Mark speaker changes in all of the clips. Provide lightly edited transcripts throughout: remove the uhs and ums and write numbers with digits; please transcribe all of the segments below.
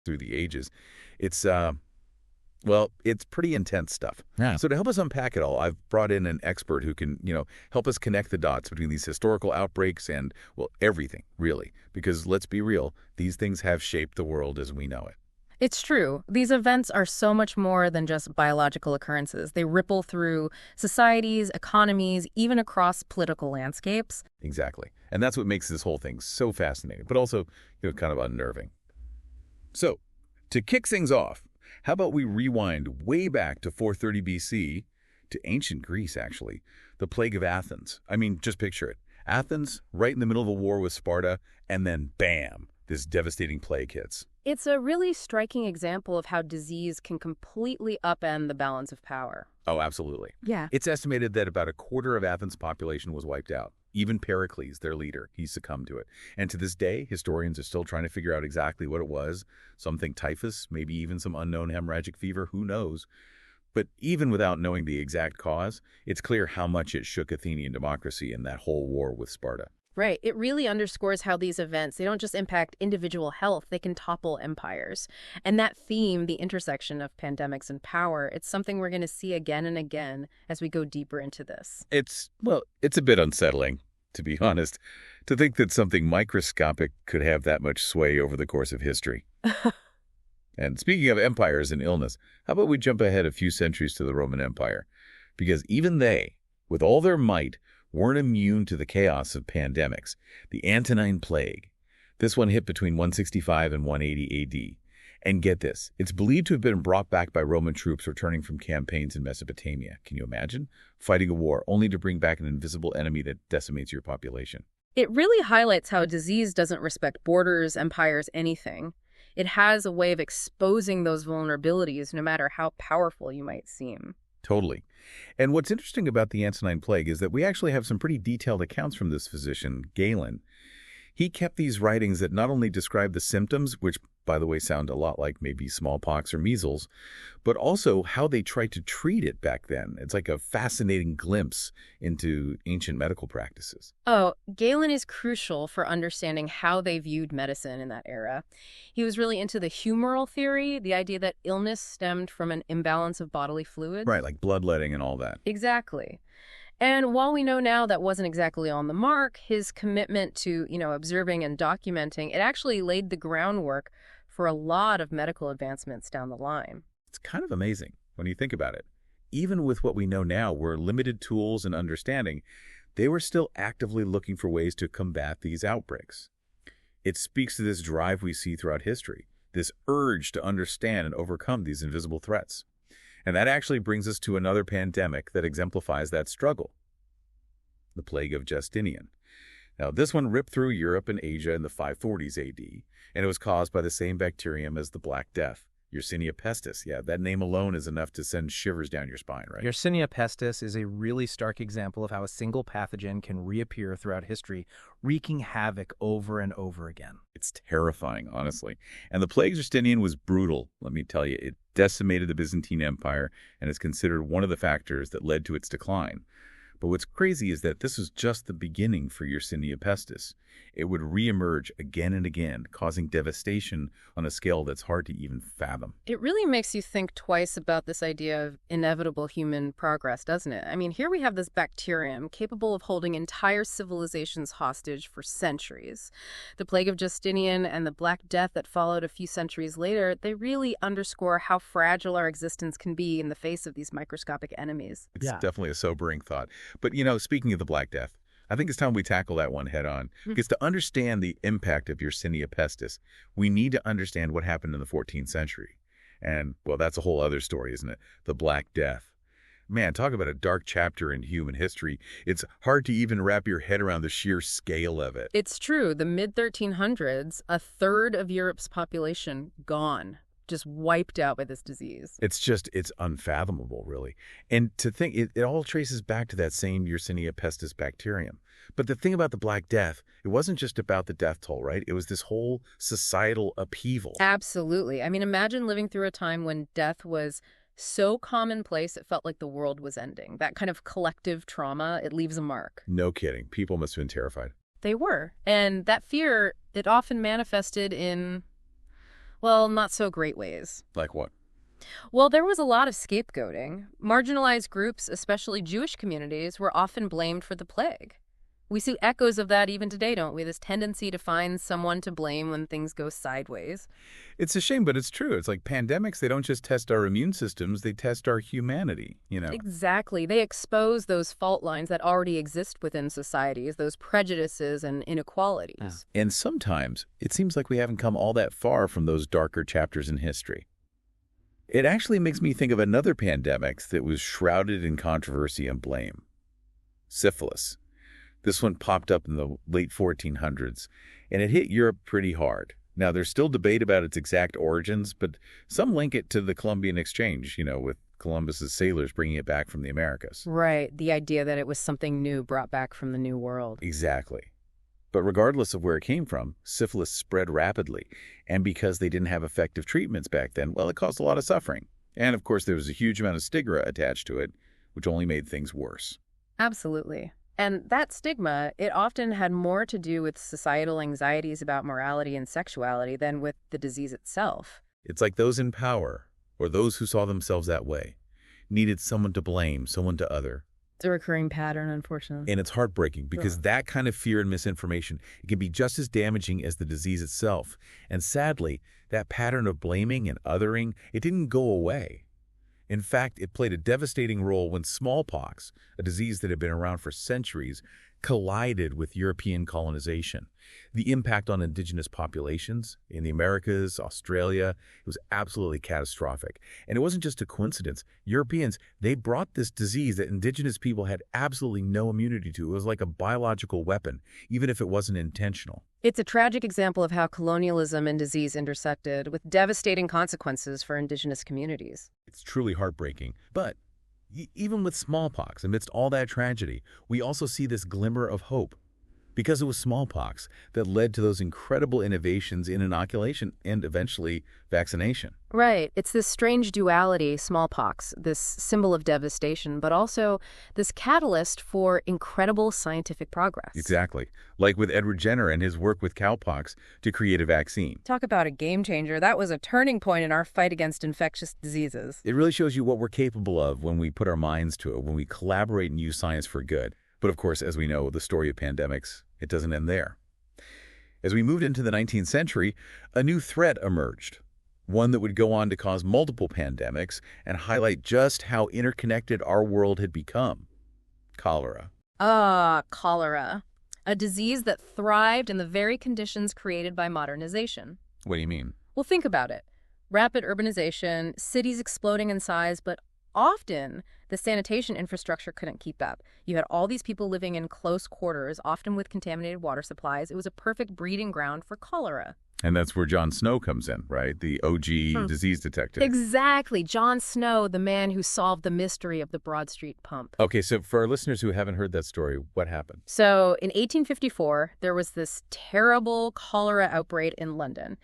Speaker 1: through the ages. It's, it's pretty intense stuff.
Speaker 2: Yeah.
Speaker 1: So to help us unpack it all, I've brought in an expert who can, help us connect the dots between these historical outbreaks and, everything, really. Because let's be real, these things have shaped the world as we know it.
Speaker 3: It's true. These events are so much more than just biological occurrences. They ripple through societies, economies, even across political landscapes.
Speaker 1: Exactly. And that's what makes this whole thing so fascinating, but also, kind of unnerving. So, to kick things off, how about we rewind way back to 430 BC, to ancient Greece, actually, the plague of Athens. I mean, just picture it. Athens, right in the middle of a war with Sparta, and then bam, this devastating plague hits.
Speaker 3: It's a really striking example of how disease can completely upend the balance of power.
Speaker 1: Oh, absolutely.
Speaker 3: Yeah.
Speaker 1: It's estimated that about a quarter of Athens' population was wiped out. Even Pericles, their leader, he succumbed to it. And to this day, historians are still trying to figure out exactly what it was. Some think typhus, maybe even some unknown hemorrhagic fever, who knows? But even without knowing the exact cause, it's clear how much it shook Athenian democracy in that whole war with Sparta.
Speaker 3: Right. It really underscores how these events, they don't just impact individual health, they can topple empires. And that theme, the intersection of pandemics and power, it's something we're going to see again and again as we go deeper into this.
Speaker 1: It's a bit unsettling, to be honest, to think that something microscopic could have that much sway over the course of history. And speaking of empires and illness, how about we jump ahead a few centuries to the Roman Empire? Because even they, with all their might, weren't immune to the chaos of pandemics. The Antonine Plague. This one hit between 165 and 180 AD. And get this, it's believed to have been brought back by Roman troops returning from campaigns in Mesopotamia. Can you imagine? Fighting a war only to bring back an invisible enemy that decimates your population.
Speaker 3: It really highlights how disease doesn't respect borders, empires, anything. It has a way of exposing those vulnerabilities no matter how powerful you might seem.
Speaker 1: Totally. And what's interesting about the Antonine Plague is that we actually have some pretty detailed accounts from this physician, Galen. He kept these writings that not only describe the symptoms, which, by the way, sound a lot like maybe smallpox or measles, but also how they tried to treat it back then. It's like a fascinating glimpse into ancient medical practices.
Speaker 3: Oh, Galen is crucial for understanding how they viewed medicine in that era. He was really into the humoral theory, the idea that illness stemmed from an imbalance of bodily fluids.
Speaker 1: Right, like bloodletting and all that.
Speaker 3: Exactly. And while we know now that wasn't exactly on the mark, his commitment to, observing and documenting, it actually laid the groundwork for a lot of medical advancements down the line.
Speaker 1: It's kind of amazing when you think about it. Even with what we know now, we're limited tools and understanding, they were still actively looking for ways to combat these outbreaks. It speaks to this drive we see throughout history, this urge to understand and overcome these invisible threats. And that actually brings us to another pandemic that exemplifies that struggle. The plague of Justinian. Now, this one ripped through Europe and Asia in the 540s AD, and it was caused by the same bacterium as the Black Death, Yersinia pestis. Yeah, that name alone is enough to send shivers down your spine, right?
Speaker 2: Yersinia pestis is a really stark example of how a single pathogen can reappear throughout history, wreaking havoc over and over again.
Speaker 1: It's terrifying, honestly. And the plague of Justinian was brutal, let me tell you. It decimated the Byzantine Empire and is considered one of the factors that led to its decline. But what's crazy is that this was just the beginning for Yersinia pestis. It would reemerge again and again, causing devastation on a scale that's hard to even fathom.
Speaker 3: It really makes you think twice about this idea of inevitable human progress, doesn't it? I mean, here we have this bacterium capable of holding entire civilizations hostage for centuries. The plague of Justinian and the Black Death that followed a few centuries later, they really underscore how fragile our existence can be in the face of these microscopic enemies.
Speaker 1: It's definitely a sobering thought. But, speaking of the Black Death, I think it's time we tackle that one head on. Because to understand the impact of Yersinia pestis, we need to understand what happened in the 14th century. And, that's a whole other story, isn't it? The Black Death. Man, talk about a dark chapter in human history. It's hard to even wrap your head around the sheer scale of it.
Speaker 3: It's true. The mid-1300s, a third of Europe's population gone. Just wiped out by this disease.
Speaker 1: It's unfathomable, really. And to think, it all traces back to that same Yersinia pestis bacterium. But the thing about the Black Death, it wasn't just about the death toll, right? It was this whole societal upheaval.
Speaker 3: Absolutely. I mean, imagine living through a time when death was so commonplace it felt like the world was ending. That kind of collective trauma, it leaves a mark.
Speaker 1: No kidding. People must have been terrified.
Speaker 3: They were. And that fear, it often manifested in, Well, not so great ways.
Speaker 1: Like what?
Speaker 3: Well, there was a lot of scapegoating. Marginalized groups, especially Jewish communities, were often blamed for the plague. We see echoes of that even today, don't we? This tendency to find someone to blame when things go sideways.
Speaker 1: It's a shame, but it's true. It's like pandemics, they don't just test our immune systems, they test our humanity.
Speaker 3: Exactly. They expose those fault lines that already exist within societies, those prejudices and inequalities.
Speaker 1: And sometimes it seems like we haven't come all that far from those darker chapters in history. It actually makes me think of another pandemic that was shrouded in controversy and blame. Syphilis. This one popped up in the late 1400s, and it hit Europe pretty hard. Now, there's still debate about its exact origins, but some link it to the Columbian Exchange, with Columbus's sailors bringing it back from the Americas.
Speaker 3: Right. The idea that it was something new brought back from the New World.
Speaker 1: Exactly. But regardless of where it came from, syphilis spread rapidly. And because they didn't have effective treatments back then, well, it caused a lot of suffering. And of course, there was a huge amount of stigma attached to it, which only made things worse.
Speaker 3: Absolutely. And that stigma, it often had more to do with societal anxieties about morality and sexuality than with the disease itself.
Speaker 1: It's like those in power, or those who saw themselves that way, needed someone to blame, someone to other.
Speaker 3: It's a recurring pattern, unfortunately.
Speaker 1: And it's heartbreaking because that kind of fear and misinformation, it can be just as damaging as the disease itself. And sadly, that pattern of blaming and othering, it didn't go away. In fact, it played a devastating role when smallpox, a disease that had been around for centuries, collided with European colonization. The impact on indigenous populations in the Americas, Australia, it was absolutely catastrophic. And it wasn't just a coincidence. Europeans, they brought this disease that indigenous people had absolutely no immunity to. It was like a biological weapon, even if it wasn't intentional.
Speaker 3: It's a tragic example of how colonialism and disease intersected with devastating consequences for indigenous communities.
Speaker 1: It's truly heartbreaking. But even with smallpox, amidst all that tragedy, we also see this glimmer of hope. Because it was smallpox that led to those incredible innovations in inoculation and eventually vaccination.
Speaker 3: Right. It's this strange duality, smallpox, this symbol of devastation, but also this catalyst for incredible scientific progress.
Speaker 1: Exactly. Like with Edward Jenner and his work with cowpox to create a vaccine.
Speaker 3: Talk about a game changer. That was a turning point in our fight against infectious diseases.
Speaker 1: It really shows you what we're capable of when we put our minds to it, when we collaborate and use science for good. But of course, as we know, the story of pandemics, it doesn't end there. As we moved into the 19th century, a new threat emerged, one that would go on to cause multiple pandemics and highlight just how interconnected our world had become. Cholera.
Speaker 3: Cholera. A disease that thrived in the very conditions created by modernization.
Speaker 1: What do you mean?
Speaker 3: Well, think about it. Rapid urbanization, cities exploding in size, but often the sanitation infrastructure couldn't keep up. You had all these people living in close quarters, often with contaminated water supplies. It was a perfect breeding ground for cholera.
Speaker 1: And that's where John Snow comes in, right? The OG disease detective.
Speaker 3: Exactly. John Snow, the man who solved the mystery of the Broad Street pump.
Speaker 1: Okay, so for our listeners who haven't heard that story, what happened?
Speaker 3: So in 1854, there was this terrible cholera outbreak in London.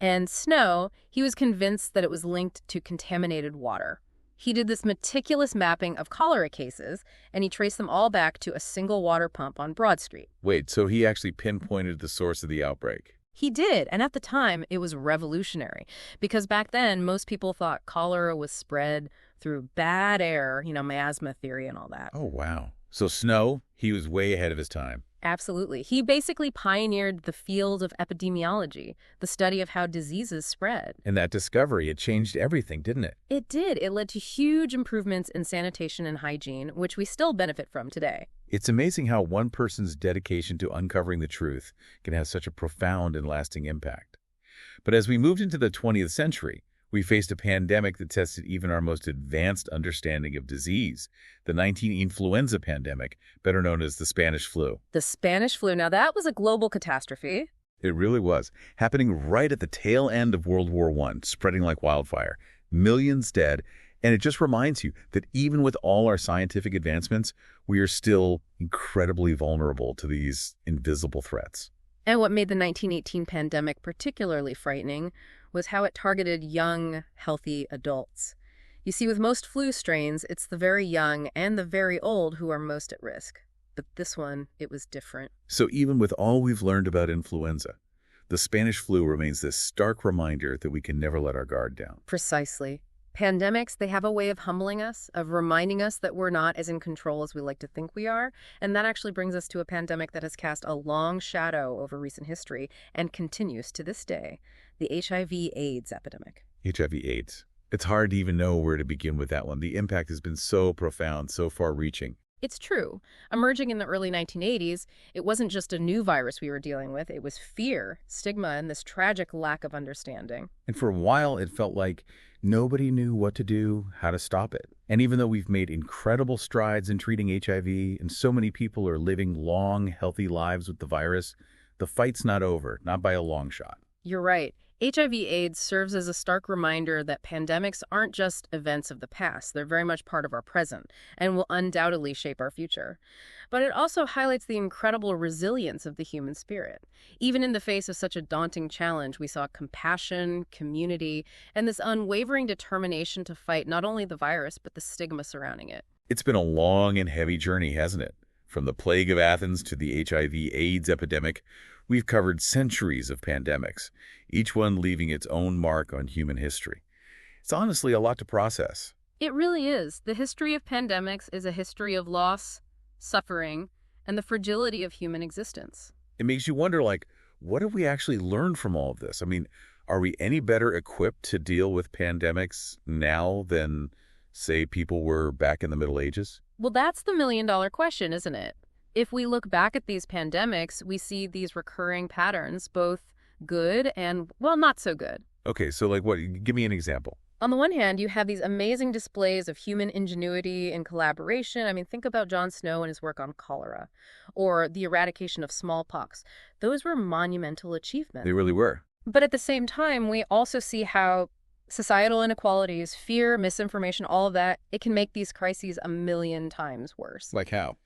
Speaker 3: And Snow, he was convinced that it was linked to contaminated water. He did this meticulous mapping of cholera cases, and he traced them all back to a single water pump on Broad Street.
Speaker 1: Wait, so he actually pinpointed the source of the outbreak?
Speaker 3: He did, and at the time, it was revolutionary, because back then, most people thought cholera was spread through bad air, miasma theory and all that.
Speaker 1: Oh, wow. So Snow, he was way ahead of his time.
Speaker 3: Absolutely. He basically pioneered the field of epidemiology, the study of how diseases spread.
Speaker 1: And that discovery, it changed everything, didn't it?
Speaker 3: It did. It led to huge improvements in sanitation and hygiene, which we still benefit from today.
Speaker 1: It's amazing how one person's dedication to uncovering the truth can have such a profound and lasting impact. But as we moved into the 20th century, we faced a pandemic that tested even our most advanced understanding of disease, the 19 influenza pandemic, better known as the Spanish flu.
Speaker 3: The Spanish flu, now that was a global catastrophe.
Speaker 1: It really was, happening right at the tail end of World War I, spreading like wildfire. Millions dead, and it just reminds you that even with all our scientific advancements, we are still incredibly vulnerable to these invisible threats.
Speaker 3: And what made the 1918 pandemic particularly frightening was how it targeted young, healthy adults. You see, with most flu strains, it's the very young and the very old who are most at risk. But this one, it was different.
Speaker 1: So even with all we've learned about influenza, The Spanish flu remains this stark reminder that we can never let our guard down.
Speaker 3: Precisely. Pandemics, they have a way of humbling us, of reminding us that we're not as in control as we like to think we are. And that actually brings us to a pandemic that has cast a long shadow over recent history and continues to this day, the HIV/AIDS epidemic.
Speaker 1: HIV/AIDS. It's hard to even know where to begin with that one. The impact has been so profound, so far-reaching.
Speaker 3: It's true. Emerging in the early 1980s, it wasn't just a new virus we were dealing with. It was fear, stigma, and this tragic lack of understanding.
Speaker 1: And for a while, it felt like nobody knew what to do, how to stop it. And even though we've made incredible strides in treating HIV, and so many people are living long, healthy lives with the virus, the fight's not over, not by a long shot.
Speaker 3: You're right. HIV/AIDS serves as a stark reminder that pandemics aren't just events of the past. They're very much part of our present and will undoubtedly shape our future. But it also highlights the incredible resilience of the human spirit. Even in the face of such a daunting challenge, we saw compassion, community, and this unwavering determination to fight not only the virus, but the stigma surrounding it.
Speaker 1: It's been a long and heavy journey, hasn't it? From the plague of Athens to the HIV/AIDS epidemic, we've covered centuries of pandemics, each one leaving its own mark on human history. It's honestly a lot to process.
Speaker 3: It really is. The history of pandemics is a history of loss, suffering, and the fragility of human existence.
Speaker 1: It makes you wonder, what have we actually learned from all of this? I mean, are we any better equipped to deal with pandemics now than, say, people were back in the Middle Ages?
Speaker 3: Well, that's the million-dollar question, isn't it? If we look back at these pandemics, we see these recurring patterns, both good and, well, not so good.
Speaker 1: Okay, so what? Give me an example.
Speaker 3: On the one hand, you have these amazing displays of human ingenuity and collaboration. I mean, think about John Snow and his work on cholera, or the eradication of smallpox. Those were monumental achievements.
Speaker 1: They really were.
Speaker 3: But at the same time, we also see how societal inequalities, fear, misinformation, all of that, it can make these crises a million times worse.
Speaker 1: Like how?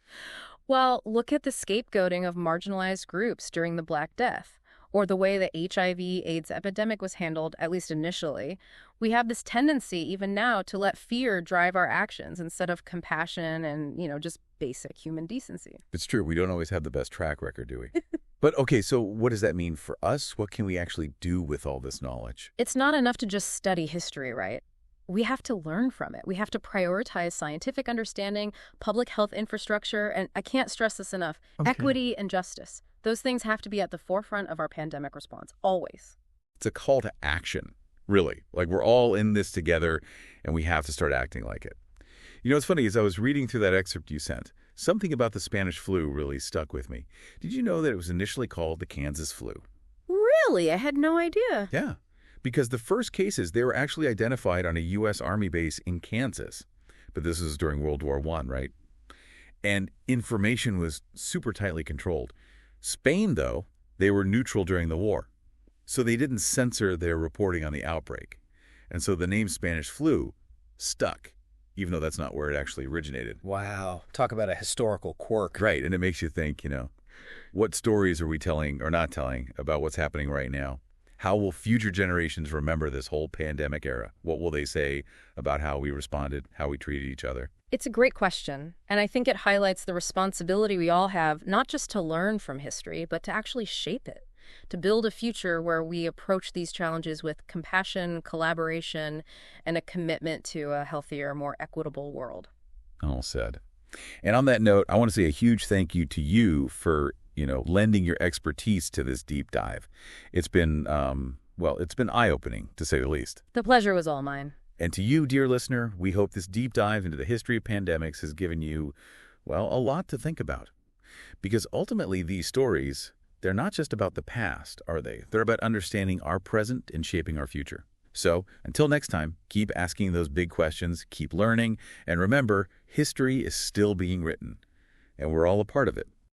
Speaker 3: Well, look at the scapegoating of marginalized groups during the Black Death, or the way the HIV/AIDS epidemic was handled, at least initially. We have this tendency, even now, to let fear drive our actions instead of compassion and, just basic human decency.
Speaker 1: It's true. We don't always have the best track record, do we? But, okay, so what does that mean for us? What can we actually do with all this knowledge?
Speaker 3: It's not enough to just study history, right? We have to learn from it. We have to prioritize scientific understanding, public health infrastructure, and I can't stress this enough, equity and justice. Those things have to be at the forefront of our pandemic response, always.
Speaker 1: It's a call to action, really. We're all in this together, and we have to start acting like it. What's funny is I was reading through that excerpt you sent. Something about the Spanish flu really stuck with me. Did you know that it was initially called the Kansas flu?
Speaker 3: Really? I had no idea.
Speaker 1: Yeah. Because the first cases, they were actually identified on a U.S. Army base in Kansas. But this was during World War I, right? And information was super tightly controlled. Spain, though, they were neutral during the war. So they didn't censor their reporting on the outbreak. And so the name Spanish flu stuck, even though that's not where it actually originated.
Speaker 2: Wow. Talk about a historical quirk.
Speaker 1: Right, and it makes you think, what stories are we telling or not telling about what's happening right now? How will future generations remember this whole pandemic era? What will they say about how we responded, how we treated each other?
Speaker 3: It's a great question, and I think it highlights the responsibility we all have, not just to learn from history, but to actually shape it, to build a future where we approach these challenges with compassion, collaboration, and a commitment to a healthier, more equitable world.
Speaker 1: All said. And on that note, I want to say a huge thank you to you for lending your expertise to this deep dive. It's been, it's been eye-opening, to say the least.
Speaker 3: The pleasure was all mine.
Speaker 1: And to you, dear listener, we hope this deep dive into the history of pandemics has given you, a lot to think about. Because ultimately, these stories, they're not just about the past, are they? They're about understanding our present and shaping our future. So, until next time, keep asking those big questions, keep learning, and remember, history is still being written, and we're all a part of it.